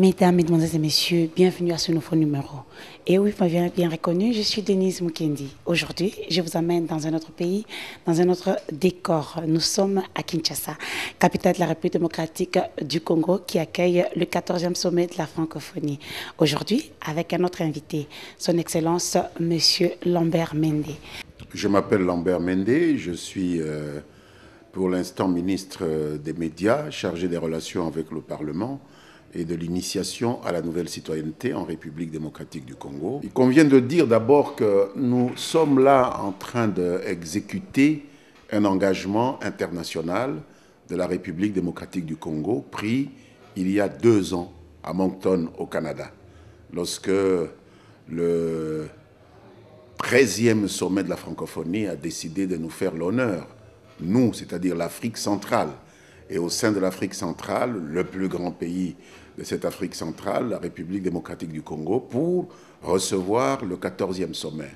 Mesdames, Mesdemoiselles et Messieurs, bienvenue à ce nouveau numéro. Et oui, vous m'avez bien reconnu, je suis Denise Mukendi. Aujourd'hui, je vous amène dans un autre pays, dans un autre décor. Nous sommes à Kinshasa, capitale de la République démocratique du Congo, qui accueille le 14e sommet de la francophonie. Aujourd'hui, avec un autre invité, son Excellence, Monsieur Lambert Mende. Je m'appelle Lambert Mende, je suis pour l'instant ministre des médias, chargé des relations avec le Parlement et de l'initiation à la nouvelle citoyenneté en République démocratique du Congo. Il convient de dire d'abord que nous sommes là en train d'exécuter un engagement international de la République démocratique du Congo pris il y a 2 ans à Moncton au Canada, lorsque le 13e sommet de la francophonie a décidé de nous faire l'honneur, nous, c'est-à-dire l'Afrique centrale. Et au sein de l'Afrique centrale, le plus grand pays de cette Afrique centrale, la République démocratique du Congo, pour recevoir le 14e sommet.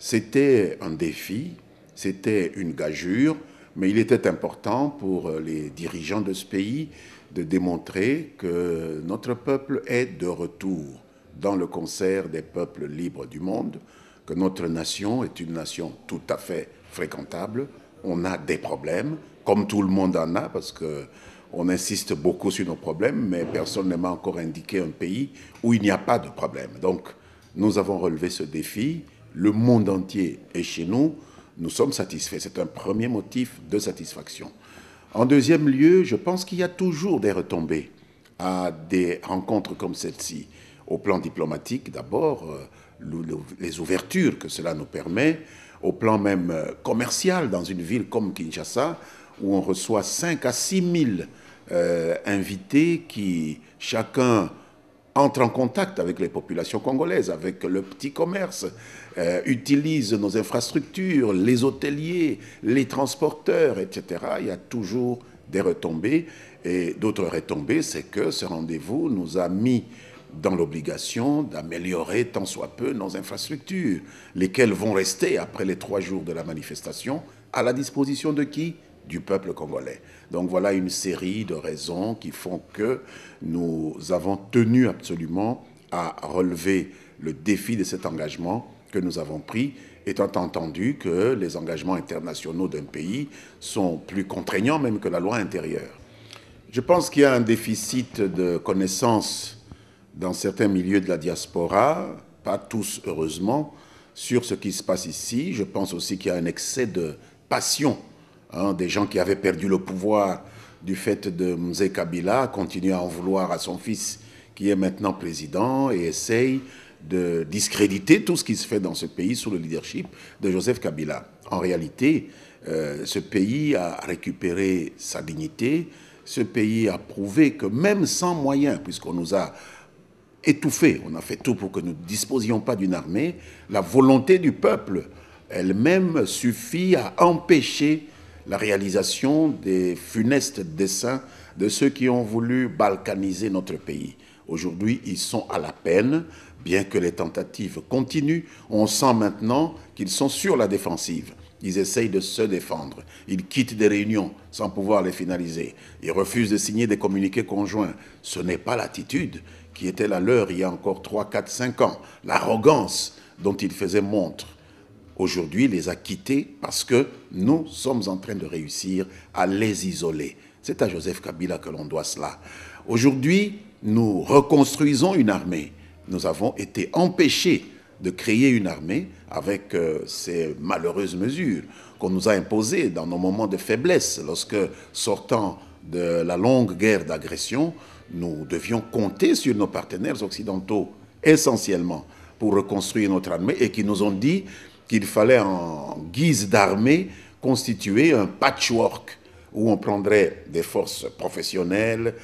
C'était un défi, c'était une gageure, mais il était important pour les dirigeants de ce pays de démontrer que notre peuple est de retour dans le concert des peuples libres du monde, que notre nation est une nation tout à fait fréquentable. On a des problèmes, comme tout le monde en a, parce qu'on insiste beaucoup sur nos problèmes, mais personne ne m'a encore indiqué un pays où il n'y a pas de problème. Donc, nous avons relevé ce défi. Le monde entier est chez nous. Nous sommes satisfaits. C'est un premier motif de satisfaction. En deuxième lieu, je pense qu'il y a toujours des retombées à des rencontres comme celle-ci. Au plan diplomatique, d'abord, les ouvertures que cela nous permet, au plan même commercial, dans une ville comme Kinshasa, où on reçoit 5 à 6 000 invités qui, chacun, entre en contact avec les populations congolaises, avec le petit commerce, utilise nos infrastructures, les hôteliers, les transporteurs, etc. Il y a toujours des retombées. Et d'autres retombées, c'est que ce rendez-vous nous a mis dans l'obligation d'améliorer tant soit peu nos infrastructures, lesquelles vont rester, après les 3 jours de la manifestation, à la disposition de qui? Du peuple congolais. Donc voilà une série de raisons qui font que nous avons tenu absolument à relever le défi de cet engagement que nous avons pris, étant entendu que les engagements internationaux d'un pays sont plus contraignants même que la loi intérieure. Je pense qu'il y a un déficit de connaissances dans certains milieux de la diaspora, pas tous heureusement, sur ce qui se passe ici. Je pense aussi qu'il y a un excès de passion. Des gens qui avaient perdu le pouvoir du fait de Mzee Kabila continuent à en vouloir à son fils qui est maintenant président et essayent de discréditer tout ce qui se fait dans ce pays sous le leadership de Joseph Kabila. En réalité, ce pays a récupéré sa dignité, ce pays a prouvé que même sans moyens, puisqu'on nous a étouffés, on a fait tout pour que nous ne disposions pas d'une armée, la volonté du peuple elle-même suffit à empêcher la réalisation des funestes desseins de ceux qui ont voulu balkaniser notre pays. Aujourd'hui, ils sont à la peine, bien que les tentatives continuent. On sent maintenant qu'ils sont sur la défensive. Ils essayent de se défendre. Ils quittent des réunions sans pouvoir les finaliser. Ils refusent de signer des communiqués conjoints. Ce n'est pas l'attitude qui était la leur il y a encore 3, 4, 5 ans. L'arrogance dont ils faisaient montre. Aujourd'hui, il les a quittés parce que nous sommes en train de réussir à les isoler. C'est à Joseph Kabila que l'on doit cela. Aujourd'hui, nous reconstruisons une armée. Nous avons été empêchés de créer une armée avec ces malheureuses mesures qu'on nous a imposées dans nos moments de faiblesse. Lorsque, sortant de la longue guerre d'agression, nous devions compter sur nos partenaires occidentaux essentiellement pour reconstruire notre armée et qui nous ont dit qu'il fallait en guise d'armée constituer un patchwork où on prendrait des forces professionnelles,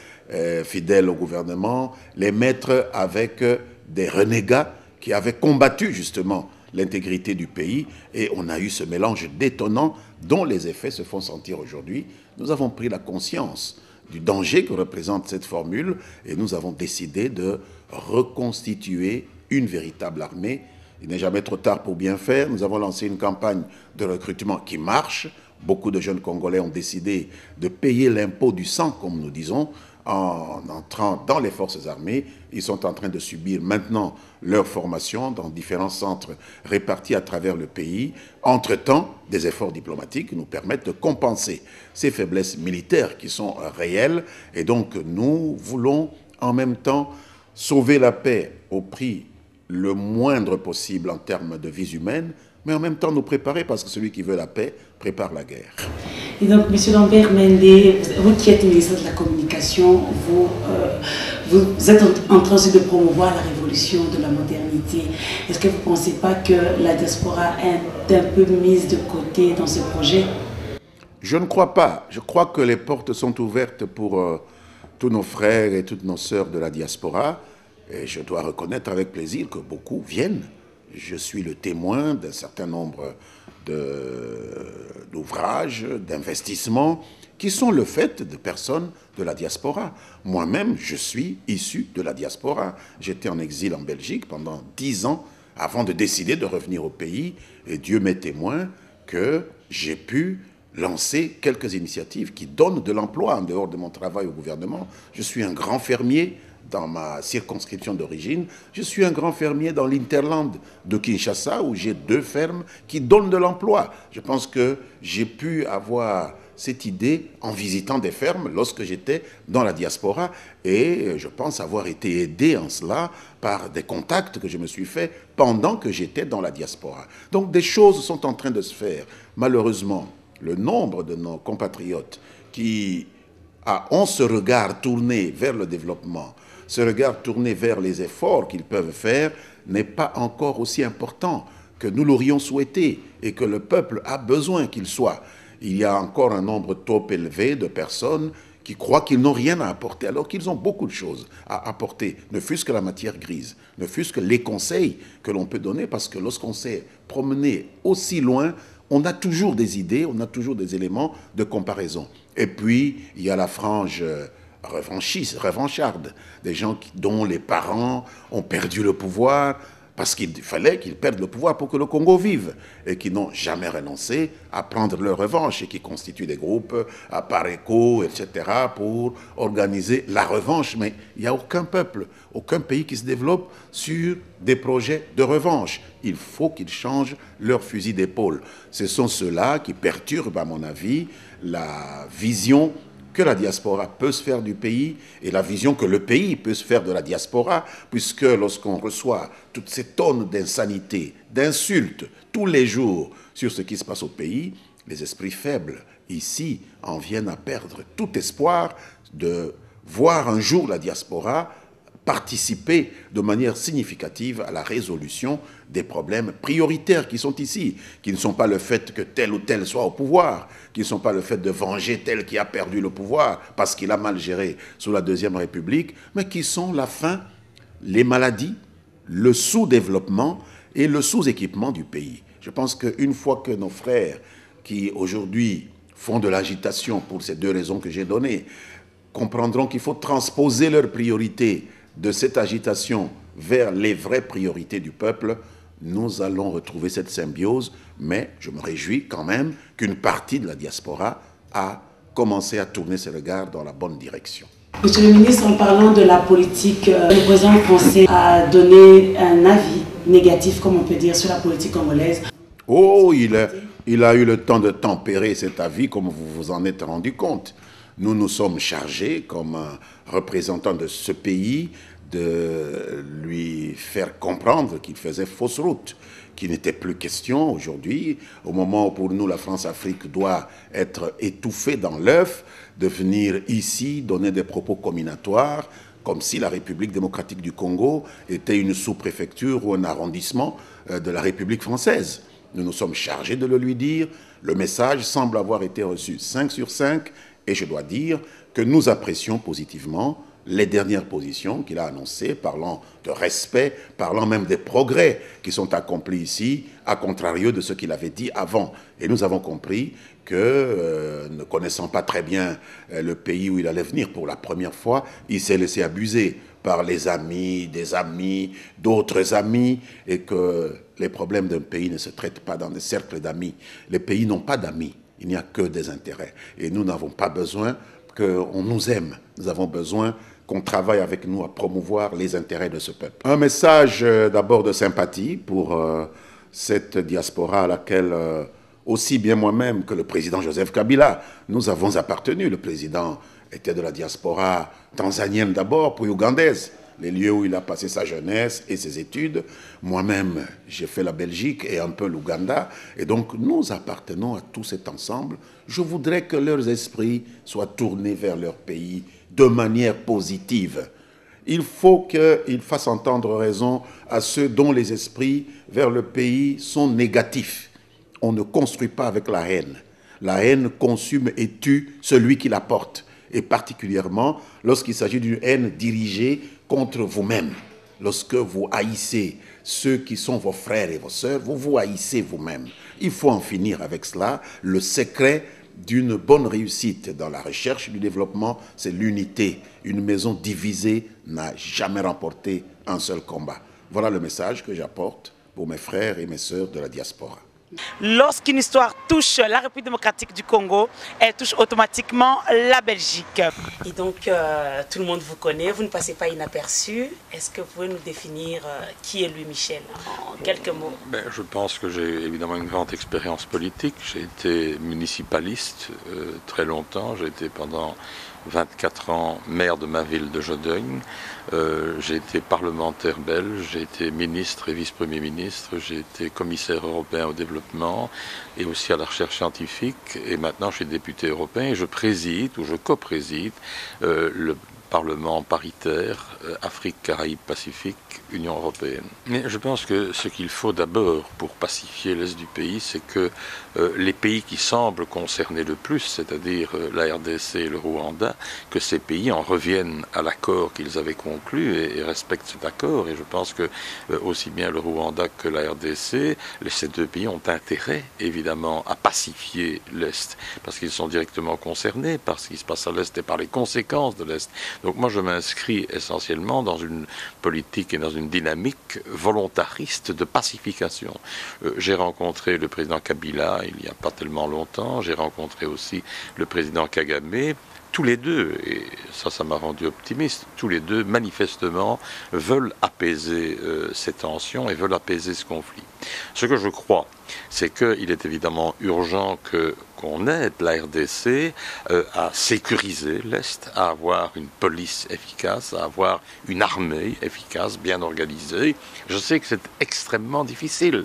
fidèles au gouvernement, les mettre avec des renégats qui avaient combattu justement l'intégrité du pays. Et on a eu ce mélange détonnant dont les effets se font sentir aujourd'hui. Nous avons pris la conscience du danger que représente cette formule et nous avons décidé de reconstituer une véritable armée. Il n'est jamais trop tard pour bien faire. Nous avons lancé une campagne de recrutement qui marche. Beaucoup de jeunes Congolais ont décidé de payer l'impôt du sang, comme nous disons, en entrant dans les forces armées. Ils sont en train de subir maintenant leur formation dans différents centres répartis à travers le pays. Entre-temps, des efforts diplomatiques nous permettent de compenser ces faiblesses militaires qui sont réelles. Et donc, nous voulons en même temps sauver la paix au prix le moindre possible en termes de vies humaines, mais en même temps nous préparer, parce que celui qui veut la paix prépare la guerre. Et donc, M. Lambert Mende, vous qui êtes ministre de la Communication, vous êtes en train aussi de promouvoir la révolution de la modernité. Est-ce que vous ne pensez pas que la diaspora est un peu mise de côté dans ce projet? Je ne crois pas. Je crois que les portes sont ouvertes pour tous nos frères et toutes nos sœurs de la diaspora. Et je dois reconnaître avec plaisir que beaucoup viennent. Je suis le témoin d'un certain nombre d'ouvrages, d'investissements qui sont le fait de personnes de la diaspora. Moi-même, je suis issu de la diaspora. J'étais en exil en Belgique pendant 10 ans avant de décider de revenir au pays. Et Dieu m'est témoin que j'ai pu lancer quelques initiatives qui donnent de l'emploi en dehors de mon travail au gouvernement. Je suis un grand fermier dans ma circonscription d'origine. Je suis un grand fermier dans l'Interland de Kinshasa où j'ai 2 fermes qui donnent de l'emploi. Je pense que j'ai pu avoir cette idée en visitant des fermes lorsque j'étais dans la diaspora et je pense avoir été aidé en cela par des contacts que je me suis faits pendant que j'étais dans la diaspora. Donc des choses sont en train de se faire. Malheureusement, le nombre de nos compatriotes qui ont ce regard tourné vers le développement, ce regard tourné vers les efforts qu'ils peuvent faire, n'est pas encore aussi important que nous l'aurions souhaité et que le peuple a besoin qu'il soit. Il y a encore un nombre trop élevé de personnes qui croient qu'ils n'ont rien à apporter, alors qu'ils ont beaucoup de choses à apporter, ne fût-ce que la matière grise, ne fût-ce que les conseils que l'on peut donner, parce que lorsqu'on s'est promené aussi loin, on a toujours des idées, on a toujours des éléments de comparaison. Et puis, il y a la frange revancharde, des gens dont les parents ont perdu le pouvoir, parce qu'il fallait qu'ils perdent le pouvoir pour que le Congo vive, et qui n'ont jamais renoncé à prendre leur revanche, et qui constituent des groupes à Pareco, etc., pour organiser la revanche. Mais il n'y a aucun peuple, aucun pays qui se développe sur des projets de revanche. Il faut qu'ils changent leur fusil d'épaule. Ce sont ceux-là qui perturbent, à mon avis, la vision que la diaspora peut se faire du pays et la vision que le pays peut se faire de la diaspora, puisque lorsqu'on reçoit toutes ces tonnes d'insanité, d'insultes tous les jours sur ce qui se passe au pays, les esprits faibles ici en viennent à perdre tout espoir de voir un jour la diaspora participer de manière significative à la résolution des problèmes prioritaires qui sont ici, qui ne sont pas le fait que tel ou tel soit au pouvoir, qui ne sont pas le fait de venger tel qui a perdu le pouvoir parce qu'il a mal géré sous la Deuxième République, mais qui sont la faim, les maladies, le sous-développement et le sous-équipement du pays. Je pense qu'une fois que nos frères qui aujourd'hui font de l'agitation pour ces 2 raisons que j'ai données, comprendront qu'il faut transposer leurs priorités de cette agitation vers les vraies priorités du peuple, nous allons retrouver cette symbiose, mais je me réjouis quand même qu'une partie de la diaspora a commencé à tourner ses regards dans la bonne direction. Monsieur le ministre, en parlant de la politique, le président français a donné un avis négatif, comme on peut dire, sur la politique congolaise. Oh, il a eu le temps de tempérer cet avis, comme vous vous en êtes rendu compte. Nous nous sommes chargés, comme représentant de ce pays, de lui faire comprendre qu'il faisait fausse route, qu'il n'était plus question aujourd'hui, au moment où pour nous la France-Afrique doit être étouffée dans l'œuf, de venir ici donner des propos comminatoires, comme si la République démocratique du Congo était une sous-préfecture ou un arrondissement de la République française. Nous nous sommes chargés de le lui dire. Le message semble avoir été reçu 5 sur 5, et je dois dire que nous apprécions positivement les dernières positions qu'il a annoncées, parlant de respect, parlant même des progrès qui sont accomplis ici, à contrario de ce qu'il avait dit avant. Et nous avons compris que, ne connaissant pas très bien le pays où il allait venir pour la première fois, il s'est laissé abuser par les amis, des amis, d'autres amis, et que les problèmes d'un pays ne se traitent pas dans des cercles d'amis. Les pays n'ont pas d'amis. Il n'y a que des intérêts. Et nous n'avons pas besoin qu'on nous aime. Nous avons besoin qu'on travaille avec nous à promouvoir les intérêts de ce peuple. Un message d'abord de sympathie pour cette diaspora à laquelle aussi bien moi-même que le président Joseph Kabila, nous avons appartenu. Le président était de la diaspora tanzanienne d'abord, puis ougandaise, les lieux où il a passé sa jeunesse et ses études. Moi-même, j'ai fait la Belgique et un peu l'Ouganda. Et donc, nous appartenons à tout cet ensemble. Je voudrais que leurs esprits soient tournés vers leur pays de manière positive. Il faut qu'ils fassent entendre raison à ceux dont les esprits vers le pays sont négatifs. On ne construit pas avec la haine. La haine consume et tue celui qui la porte. Et particulièrement lorsqu'il s'agit d'une haine dirigée contre vous-même. Lorsque vous haïssez ceux qui sont vos frères et vos sœurs, vous vous haïssez vous-même. Il faut en finir avec cela. Le secret d'une bonne réussite dans la recherche du développement, c'est l'unité. Une maison divisée n'a jamais remporté un seul combat. Voilà le message que j'apporte pour mes frères et mes sœurs de la diaspora. Lorsqu'une histoire touche la République démocratique du Congo, elle touche automatiquement la Belgique. Et donc, tout le monde vous connaît, vous ne passez pas inaperçu. Est-ce que vous pouvez nous définir qui est Louis Michel en quelques mots? Je pense que j'ai évidemment une grande expérience politique. J'ai été municipaliste très longtemps. J'ai été pendant 24 ans maire de ma ville de Jodogne. J'ai été parlementaire belge, j'ai été ministre et vice-premier ministre, j'ai été commissaire européen au développement et aussi à la recherche scientifique. Et maintenant, je suis député européen et je préside ou je co-préside le Parlement paritaire Afrique, Caraïbes, Pacifique, Union européenne. Mais je pense que ce qu'il faut d'abord pour pacifier l'Est du pays, c'est que les pays qui semblent concernés le plus, c'est-à-dire la RDC et le Rwanda, que ces pays en reviennent à l'accord qu'ils avaient conclu et respectent cet accord. Et je pense que aussi bien le Rwanda que la RDC, ces deux pays ont intérêt évidemment à pacifier l'Est, parce qu'ils sont directement concernés par ce qui se passe à l'Est et par les conséquences de l'Est. Donc moi je m'inscris essentiellement dans une politique et dans une dynamique volontariste de pacification. J'ai rencontré le président Kabila il n'y a pas tellement longtemps, j'ai rencontré aussi le président Kagame. Tous les deux, et ça m'a rendu optimiste, tous les deux manifestement veulent apaiser ces tensions et veulent apaiser ce conflit. Ce que je crois, c'est qu'il est évidemment urgent qu'on aide la RDC à sécuriser l'Est, à avoir une police efficace, à avoir une armée efficace, bien organisée. Je sais que c'est extrêmement difficile,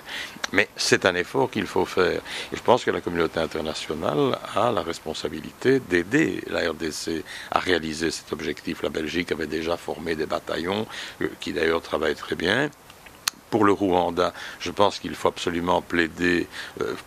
mais c'est un effort qu'il faut faire. Et je pense que la communauté internationale a la responsabilité d'aider la RDC à réaliser cet objectif. La Belgique avait déjà formé des bataillons qui d'ailleurs travaillent très bien. Pour le Rwanda, je pense qu'il faut absolument plaider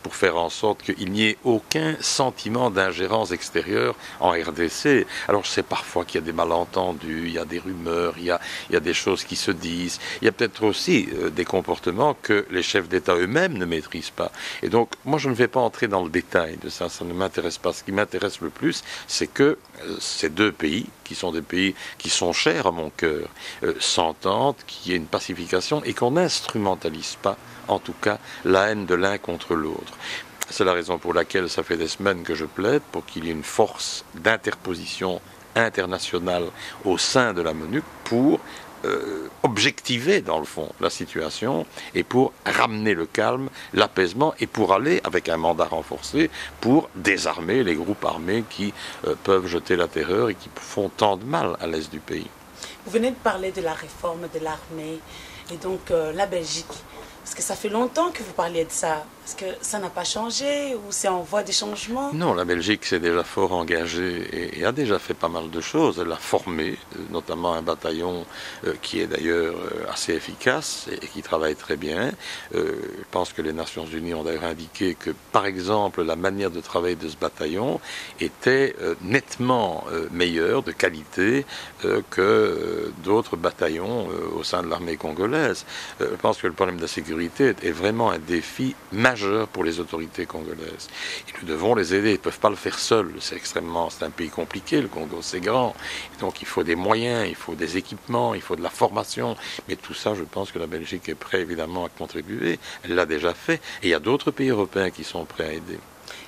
pour faire en sorte qu'il n'y ait aucun sentiment d'ingérence extérieure en RDC. Alors je sais parfois qu'il y a des malentendus, il y a des rumeurs, il y a des choses qui se disent. Il y a peut-être aussi des comportements que les chefs d'État eux-mêmes ne maîtrisent pas. Et donc moi je ne vais pas entrer dans le détail de ça, ça ne m'intéresse pas. Ce qui m'intéresse le plus, c'est que ces deux pays, qui sont des pays qui sont chers à mon cœur, s'entendent, qu'il y ait une pacification et qu'on n'instrumentalise pas, en tout cas, la haine de l'un contre l'autre. C'est la raison pour laquelle ça fait des semaines que je plaide pour qu'il y ait une force d'interposition internationale au sein de la MONUC pour objectiver dans le fond la situation et pour ramener le calme, l'apaisement et pour aller avec un mandat renforcé pour désarmer les groupes armés qui peuvent jeter la terreur et qui font tant de mal à l'est du pays. Vous venez de parler de la réforme de l'armée et donc la Belgique. Parce que ça fait longtemps que vous parliez de ça. Est-ce que ça n'a pas changé ou c'est en voie de changement? Non, la Belgique s'est déjà fort engagée et a déjà fait pas mal de choses. Elle a formé notamment un bataillon qui est d'ailleurs assez efficace et qui travaille très bien. Je pense que les Nations Unies ont d'ailleurs indiqué que, par exemple, la manière de travailler de ce bataillon était nettement meilleure, de qualité, que d'autres bataillons au sein de l'armée congolaise. Je pense que le problème de la sécurité est vraiment un défi majeur pour les autorités congolaises. Et nous devons les aider. Ils ne peuvent pas le faire seuls. C'est un pays compliqué, le Congo, c'est grand. Et donc il faut des moyens, il faut des équipements, il faut de la formation. Mais tout ça, je pense que la Belgique est prête évidemment à contribuer. Elle l'a déjà fait. Et il y a d'autres pays européens qui sont prêts à aider.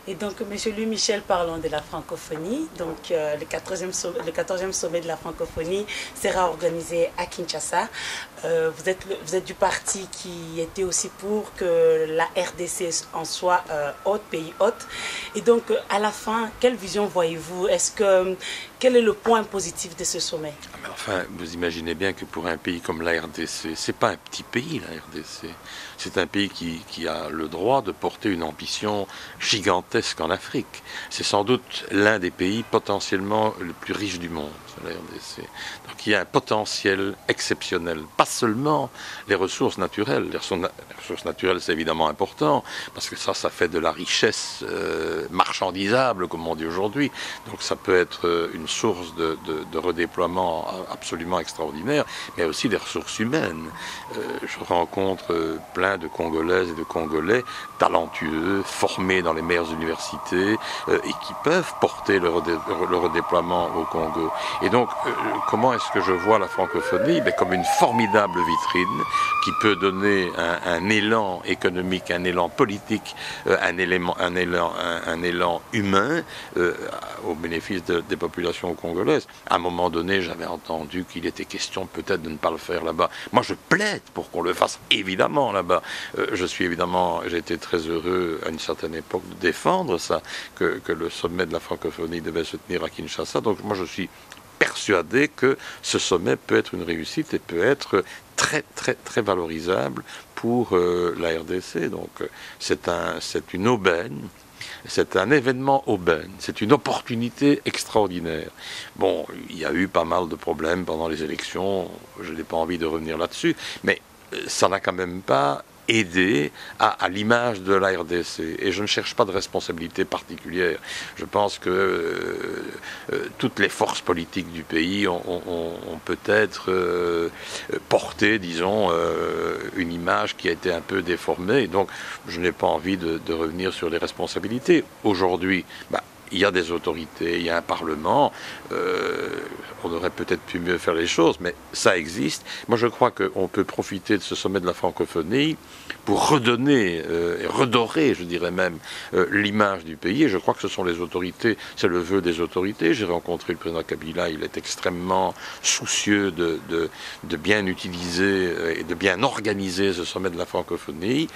Et donc, Monsieur Louis Michel, parlons de la francophonie. Donc, le 14e sommet de la francophonie sera organisé à Kinshasa. Vous êtes du parti qui était aussi pour que la RDC en soit pays hôte. Et donc, à la fin, quelle vision voyez-vous? Quel est le point positif de ce sommet? Mais enfin, vous imaginez bien que pour un pays comme la RDC, c'est pas un petit pays, la RDC. C'est un pays qui a le droit de porter une ambition gigantesque en Afrique. C'est sans doute l'un des pays potentiellement le plus riche du monde, la RDC. Donc il y a un potentiel exceptionnel. Pas seulement les ressources naturelles. Les ressources naturelles, c'est évidemment important, parce que ça fait de la richesse marchandisable, comme on dit aujourd'hui. Donc ça peut être une source de redéploiement absolument extraordinaire, mais aussi des ressources humaines. Je rencontre plein de Congolaises et de Congolais talentueux, formés dans les meilleures universités et qui peuvent porter le redéploiement au Congo. Et donc, comment est-ce que je vois la francophonie? Comme une formidable vitrine qui peut donner un élan économique, un élan politique, un élan humain au bénéfice des populations congolaises. À un moment donné, j'avais entendu qu'il était question peut-être de ne pas le faire là-bas. Moi, je plaide pour qu'on le fasse évidemment là-bas. J'ai été très heureux à une certaine époque de défendre ça, que le sommet de la francophonie devait se tenir à Kinshasa. Donc moi, je suis persuadé que ce sommet peut être une réussite et peut être très très très valorisable pour la RDC. Donc c'est une aubaine. C'est un événement aubaine, c'est une opportunité extraordinaire. Bon, il y a eu pas mal de problèmes pendant les élections, je n'ai pas envie de revenir là-dessus, mais ça n'a quand même pas aidé à l'image de la RDC. Et je ne cherche pas de responsabilité particulière. Je pense que toutes les forces politiques du pays ont peut-être porté, disons, une image qui a été un peu déformée. Et donc, je n'ai pas envie de revenir sur les responsabilités. Aujourd'hui, il y a des autorités, il y a un parlement, on aurait peut-être pu mieux faire les choses, mais ça existe. Moi, je crois qu'on peut profiter de ce sommet de la francophonie pour redonner, et redorer, je dirais même, l'image du pays. Et je crois que ce sont les autorités, c'est le vœu des autorités. J'ai rencontré le président Kabila, il est extrêmement soucieux de bien utiliser et de bien organiser ce sommet de la francophonie.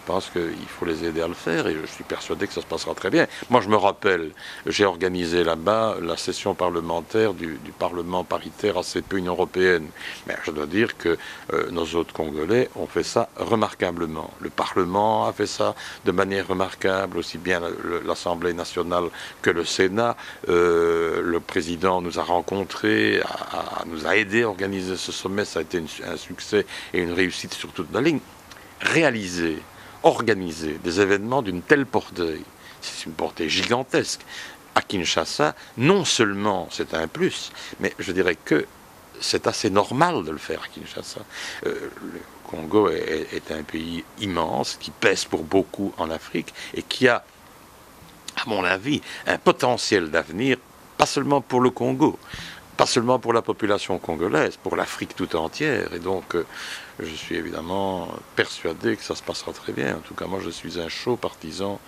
Je pense qu'il faut les aider à le faire et je suis persuadé que ça se passera très bien. Moi, je me rappelle, j'ai organisé là-bas la session parlementaire du Parlement paritaire ACP Union européenne. Mais je dois dire que nos autres Congolais ont fait ça remarquablement. Le Parlement a fait ça de manière remarquable, aussi bien l'Assemblée nationale que le Sénat. Le président nous a rencontrés, nous a aidés à organiser ce sommet. Ça a été un succès et une réussite sur toute la ligne. Organiser des événements d'une telle portée, c'est une portée gigantesque, à Kinshasa, non seulement c'est un plus, mais je dirais que c'est assez normal de le faire à Kinshasa. Le Congo est un pays immense, qui pèse pour beaucoup en Afrique, et qui a, à mon avis, un potentiel d'avenir, pas seulement pour le Congo, pas seulement pour la population congolaise, pour l'Afrique tout entière. Et donc, je suis évidemment persuadé que ça se passera très bien. En tout cas, moi, je suis un chaud partisan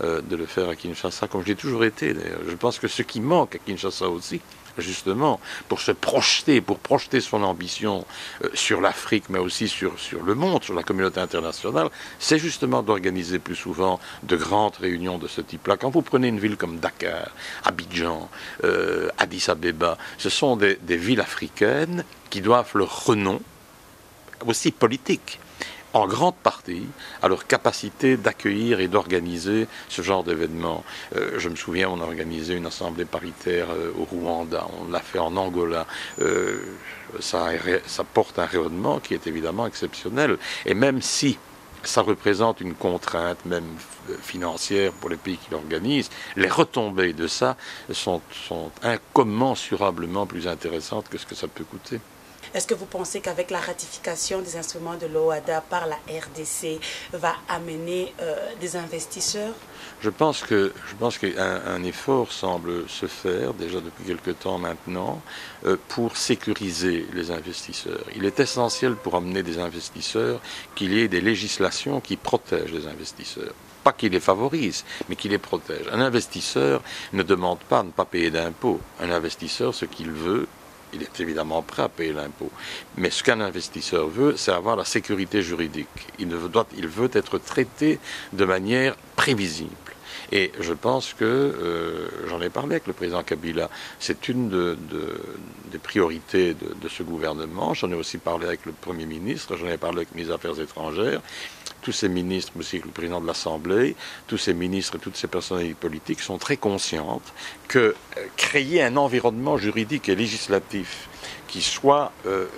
de le faire à Kinshasa, comme je l'ai toujours été, d'ailleurs. Je pense que ce qui manque à Kinshasa aussi, justement, pour projeter son ambition sur l'Afrique, mais aussi sur le monde, sur la communauté internationale, c'est justement d'organiser plus souvent de grandes réunions de ce type-là. Quand vous prenez une ville comme Dakar, Abidjan, Addis Abeba, ce sont des villes africaines qui doivent leur renom, aussi politique, en grande partie à leur capacité d'accueillir et d'organiser ce genre d'événements. Je me souviens, on a organisé une assemblée paritaire au Rwanda, on l'a fait en Angola. Ça porte un rayonnement qui est évidemment exceptionnel. Et même si ça représente une contrainte, même financière pour les pays qui l'organisent, les retombées de ça sont incommensurablement plus intéressantes que ce que ça peut coûter. Est-ce que vous pensez qu'avec la ratification des instruments de l'OADA par la RDC va amener des investisseurs? Je pense qu'un effort semble se faire, déjà depuis quelque temps maintenant, pour sécuriser les investisseurs. Il est essentiel pour amener des investisseurs qu'il y ait des législations qui protègent les investisseurs. pas qu'il les favorise, mais qu'il les protège. Un investisseur ne demande pas de ne pas payer d'impôts. Un investisseur, ce qu'il veut, il est évidemment prêt à payer l'impôt. Mais ce qu'un investisseur veut, c'est avoir la sécurité juridique. Il veut être traité de manière prévisible. Et je pense que, j'en ai parlé avec le président Kabila, c'est une des priorités de ce gouvernement. J'en ai aussi parlé avec le Premier ministre, j'en ai parlé avec les Affaires étrangères. Tous ces ministres, mais aussi le président de l'Assemblée, tous ces ministres et toutes ces personnalités politiques sont très conscientes que créer un environnement juridique et législatif qui soit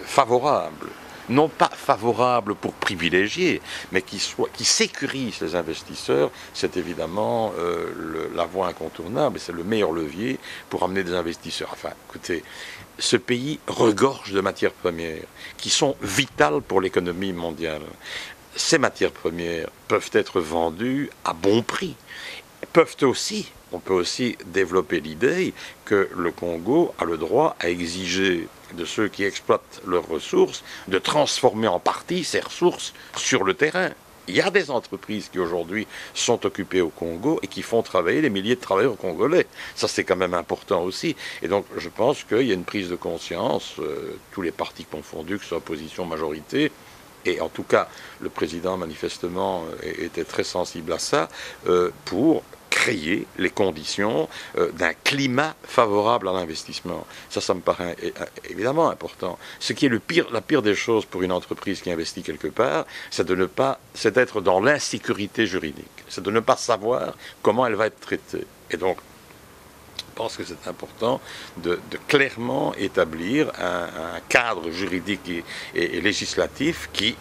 favorable, non pas favorable pour privilégier, mais qui sécurise les investisseurs, c'est évidemment la voie incontournable et c'est le meilleur levier pour amener des investisseurs. Enfin, écoutez, ce pays regorge de matières premières qui sont vitales pour l'économie mondiale. Ces matières premières peuvent être vendues à bon prix. On peut aussi développer l'idée que le Congo a le droit à exiger de ceux qui exploitent leurs ressources de transformer en partie ces ressources sur le terrain. Il y a des entreprises qui aujourd'hui sont occupées au Congo et qui font travailler des milliers de travailleurs congolais. Ça, c'est quand même important aussi. Et donc, je pense qu'il y a une prise de conscience, tous les partis confondus, que ce soit opposition, majorité, et en tout cas, le président, manifestement, était très sensible à ça, pour créer les conditions d'un climat favorable à l'investissement. Ça me paraît évidemment important. Ce qui est la pire des choses pour une entreprise qui investit quelque part, c'est d'être dans l'insécurité juridique. C'est de ne pas savoir comment elle va être traitée. Et donc, je pense que c'est important de clairement établir un cadre juridique et législatif qui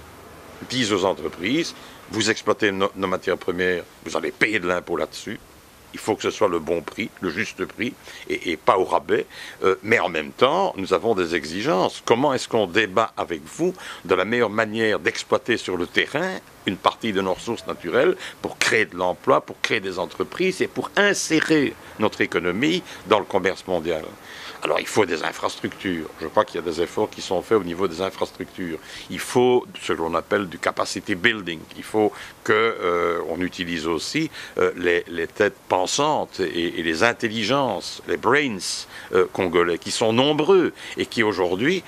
dise aux entreprises, vous exploitez nos matières premières, vous allez payer de l'impôt là-dessus. Il faut que ce soit le bon prix, le juste prix, et pas au rabais. Mais en même temps, nous avons des exigences. Comment est-ce qu'on débat avec vous de la meilleure manière d'exploiter sur le terrain une partie de nos ressources naturelles pour créer de l'emploi, pour créer des entreprises et pour insérer notre économie dans le commerce mondial? Alors il faut des infrastructures. Je crois qu'il y a des efforts qui sont faits au niveau des infrastructures. Il faut ce que l'on appelle du capacity building. Il faut qu'on utilise aussi les têtes pensantes et les intelligences, les brains congolais, qui sont nombreux et qui aujourd'hui,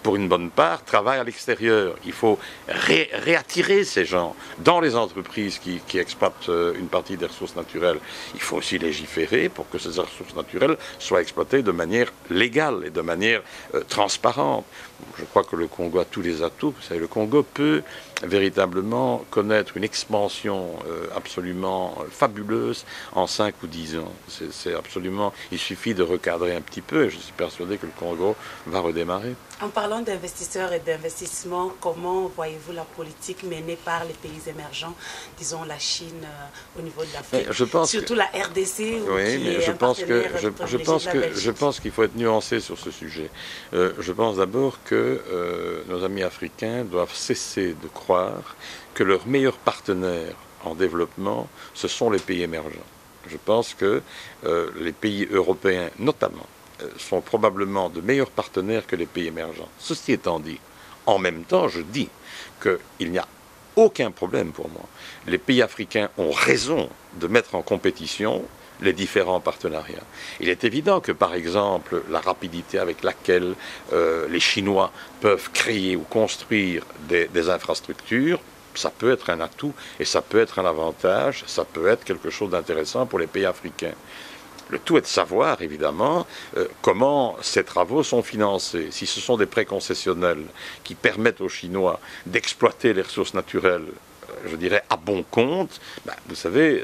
pour une bonne part, travaillent à l'extérieur. Il faut réattirer ces gens dans les entreprises qui exploitent une partie des ressources naturelles. Il faut aussi légiférer pour que ces ressources naturelles soient exploitées de manière légale et de manière transparente. Je crois que le Congo a tous les atouts. Vous savez, le Congo peut véritablement connaître une expansion absolument fabuleuse en 5 ou 10 ans. C'est absolument... Il suffit de recadrer un petit peu et je suis persuadé que le Congo va redémarrer. En parlant d'investisseurs et d'investissement, comment voyez-vous la politique menée par les pays émergents, disons la Chine au niveau de l'Afrique, surtout la RDC oui, mais je pense qu'il faut être nuancé sur ce sujet. Je pense d'abord que nos amis africains doivent cesser de croire que leurs meilleurs partenaires en développement, ce sont les pays émergents. Je pense que les pays européens, notamment, sont probablement de meilleurs partenaires que les pays émergents. Ceci étant dit, en même temps, je dis qu'il n'y a aucun problème pour moi. Les pays africains ont raison de mettre en compétition les différents partenariats. Il est évident que, par exemple, la rapidité avec laquelle les Chinois peuvent créer ou construire des infrastructures, ça peut être un atout et ça peut être un avantage, ça peut être quelque chose d'intéressant pour les pays africains. Le tout est de savoir, évidemment, comment ces travaux sont financés. Si ce sont des prêts concessionnels qui permettent aux Chinois d'exploiter les ressources naturelles, je dirais, à bon compte, vous savez,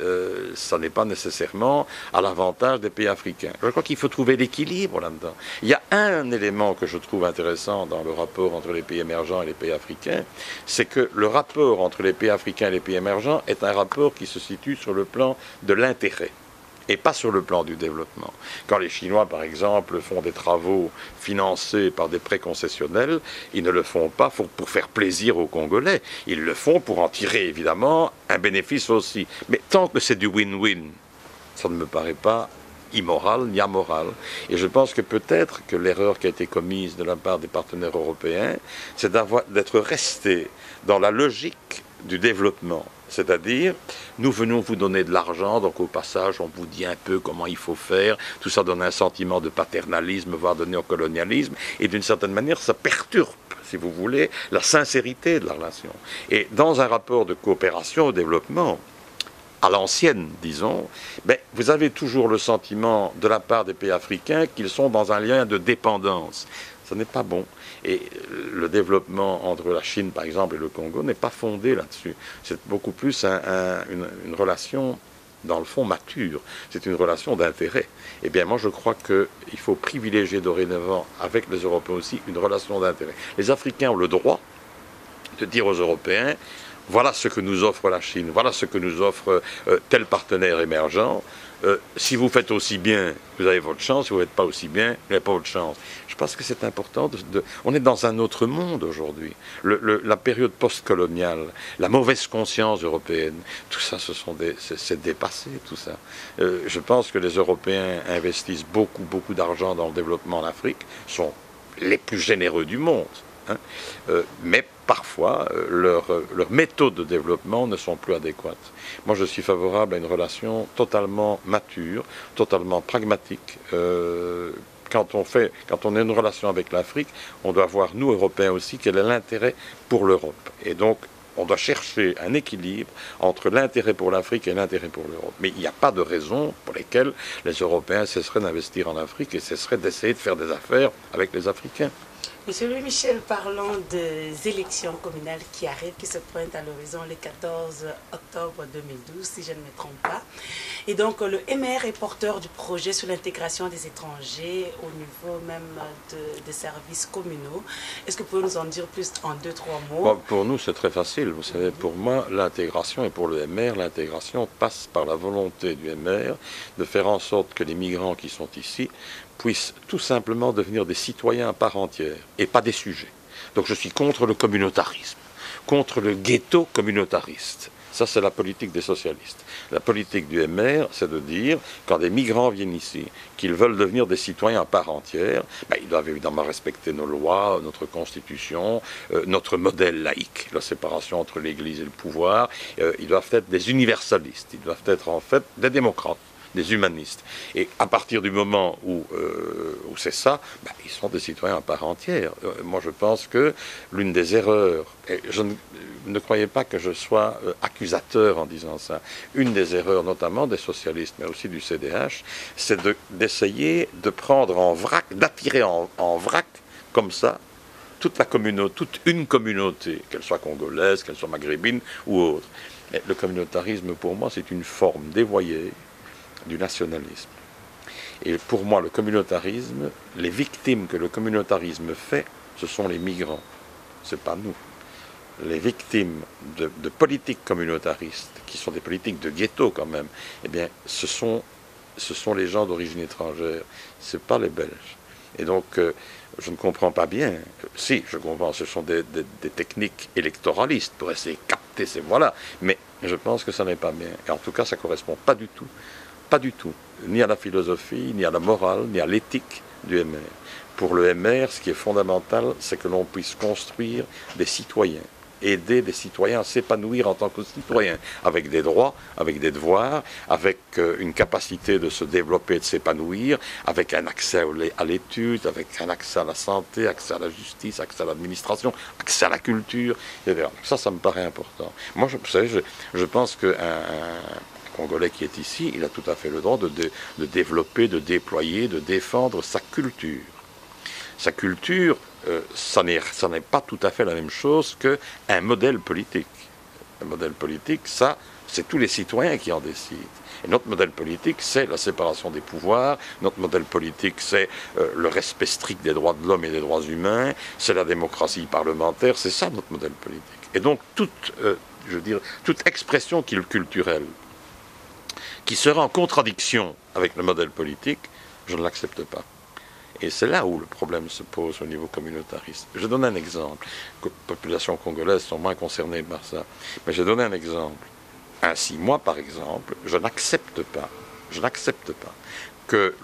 ça n'est pas nécessairement à l'avantage des pays africains. Je crois qu'il faut trouver l'équilibre là-dedans. Il y a un élément que je trouve intéressant dans le rapport entre les pays émergents et les pays africains, c'est que le rapport entre les pays africains et les pays émergents est un rapport qui se situe sur le plan de l'intérêt et pas sur le plan du développement. Quand les Chinois, par exemple, font des travaux financés par des prêts concessionnels, ils ne le font pas pour faire plaisir aux Congolais. Ils le font pour en tirer, évidemment, un bénéfice aussi. Mais tant que c'est du win-win, ça ne me paraît pas immoral ni amoral. Et je pense que peut-être que l'erreur qui a été commise de la part des partenaires européens, c'est d'être resté dans la logique du développement. C'est-à-dire, nous venons vous donner de l'argent, donc au passage, on vous dit un peu comment il faut faire. Tout ça donne un sentiment de paternalisme, voire de néocolonialisme. Et d'une certaine manière, ça perturbe, si vous voulez, la sincérité de la relation. Et dans un rapport de coopération au développement, à l'ancienne, disons, ben, vous avez toujours le sentiment de la part des pays africains qu'ils sont dans un lien de dépendance. Ce n'est pas bon. Et le développement entre la Chine, par exemple, et le Congo n'est pas fondé là-dessus. C'est beaucoup plus une relation, dans le fond, mature. C'est une relation d'intérêt. Eh bien, moi, je crois qu'il faut privilégier dorénavant, avec les Européens aussi, une relation d'intérêt. Les Africains ont le droit de dire aux Européens, voilà ce que nous offre la Chine, voilà ce que nous offre tel partenaire émergent. Si vous faites aussi bien, vous avez votre chance. Si vous ne faites pas aussi bien, vous n'avez pas votre chance. Je pense que c'est important. On est dans un autre monde aujourd'hui. La période post-coloniale, la mauvaise conscience européenne, tout ça, c'est dépassé, tout ça. Je pense que les Européens investissent beaucoup, beaucoup d'argent dans le développement en Afrique, sont les plus généreux du monde. Hein, mais parfois, leurs méthodes de développement ne sont plus adéquates. Moi, je suis favorable à une relation totalement mature, totalement pragmatique. Quand on a une relation avec l'Afrique, on doit voir, nous, Européens aussi, quel est l'intérêt pour l'Europe. Et donc, on doit chercher un équilibre entre l'intérêt pour l'Afrique et l'intérêt pour l'Europe. Mais il n'y a pas de raison pour lesquelles les Européens cesseraient d'investir en Afrique et cesseraient d'essayer de faire des affaires avec les Africains. Monsieur Louis Michel, parlons des élections communales qui arrivent, qui se pointent à l'horizon le 14 octobre 2012, si je ne me trompe pas. Et donc, le MR est porteur du projet sur l'intégration des étrangers au niveau même des services communaux. Est-ce que vous pouvez nous en dire plus en 2-3 mots? Bon, pour nous, c'est très facile. Vous savez, pour moi, l'intégration, et pour le MR, l'intégration passe par la volonté du MR de faire en sorte que les migrants qui sont ici puissent tout simplement devenir des citoyens à part entière et pas des sujets. Donc je suis contre le communautarisme, contre le ghetto communautariste. Ça, c'est la politique des socialistes. La politique du MR, c'est de dire, quand des migrants viennent ici, qu'ils veulent devenir des citoyens à part entière, ben, ils doivent évidemment respecter nos lois, notre constitution, notre modèle laïque, la séparation entre l'Église et le pouvoir. Ils doivent être des universalistes, ils doivent être en fait des démocrates, des humanistes. Et à partir du moment où c'est ça, ben, ils sont des citoyens à part entière. Moi, je pense que l'une des erreurs, et je ne croyais pas que je sois accusateur en disant ça, une des erreurs notamment des socialistes, mais aussi du CDH, c'est d'essayer de prendre en vrac, d'attirer en vrac, comme ça, toute une communauté, qu'elle soit congolaise, qu'elle soit maghrébine ou autre. Et le communautarisme, pour moi, c'est une forme dévoyée du nationalisme. Et pour moi, le communautarisme, les victimes que le communautarisme fait, ce sont les migrants. C'est pas nous. Les victimes de politiques communautaristes, qui sont des politiques de ghetto quand même, eh bien, ce sont les gens d'origine étrangère. C'est pas les Belges. Et donc, je ne comprends pas bien. Si, je comprends, ce sont des techniques électoralistes pour essayer de capter ces voix-là. Mais je pense que ça n'est pas bien. Et en tout cas, ça ne correspond pas du tout. Pas du tout, ni à la philosophie, ni à la morale, ni à l'éthique du MR. Pour le MR, ce qui est fondamental, c'est que l'on puisse construire des citoyens, aider des citoyens à s'épanouir en tant que citoyens, avec des droits, avec des devoirs, avec une capacité de se développer, de s'épanouir, avec un accès à l'étude, avec un accès à la santé, accès à la justice, accès à l'administration, accès à la culture. Ça me paraît important. Moi, vous savez, je pense qu'un Congolais qui est ici, il a tout à fait le droit de développer, de déployer, de défendre sa culture. Sa culture, ça n'est pas tout à fait la même chose qu'un modèle politique. Un modèle politique, ça, c'est tous les citoyens qui en décident. Et notre modèle politique, c'est la séparation des pouvoirs. Notre modèle politique, c'est le respect strict des droits de l'homme et des droits humains. C'est la démocratie parlementaire. C'est ça notre modèle politique. Et donc, toute expression culturelle qui serait en contradiction avec le modèle politique, je ne l'accepte pas. Et c'est là où le problème se pose au niveau communautariste. Je donne un exemple. Les populations congolaises sont moins concernées par ça. Mais je donne un exemple. Ainsi, moi, par exemple, je n'accepte pas que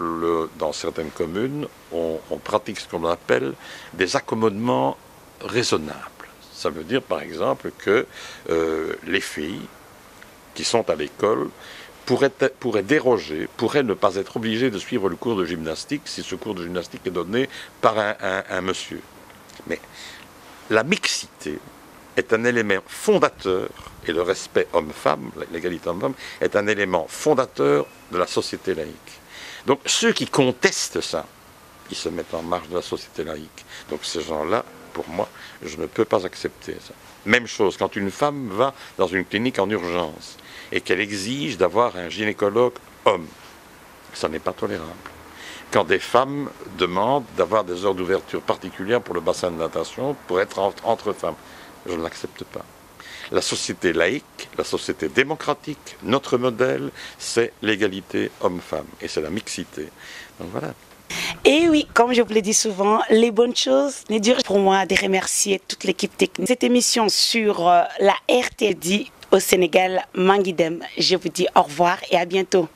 dans certaines communes, on pratique ce qu'on appelle des accommodements raisonnables. Ça veut dire par exemple que les filles qui sont à l'école pourraient déroger, pourraient ne pas être obligées de suivre le cours de gymnastique si ce cours de gymnastique est donné par un monsieur. Mais la mixité est un élément fondateur, et le respect homme-femme, l'égalité homme-femme, est un élément fondateur de la société laïque. Donc ceux qui contestent ça, ils se mettent en marge de la société laïque. Donc ces gens-là, pour moi, je ne peux pas accepter ça. Même chose, quand une femme va dans une clinique en urgence et qu'elle exige d'avoir un gynécologue homme, ça n'est pas tolérable. Quand des femmes demandent d'avoir des heures d'ouverture particulières pour le bassin de natation, pour être entre femmes, je ne l'accepte pas. La société laïque, la société démocratique, notre modèle, c'est l'égalité homme-femme et c'est la mixité. Donc voilà. Et oui, comme je vous le dis souvent, les bonnes choses ne durent pour moi de remercier toute l'équipe technique. Cette émission sur la RTD au Sénégal, Manguidem, je vous dis au revoir et à bientôt.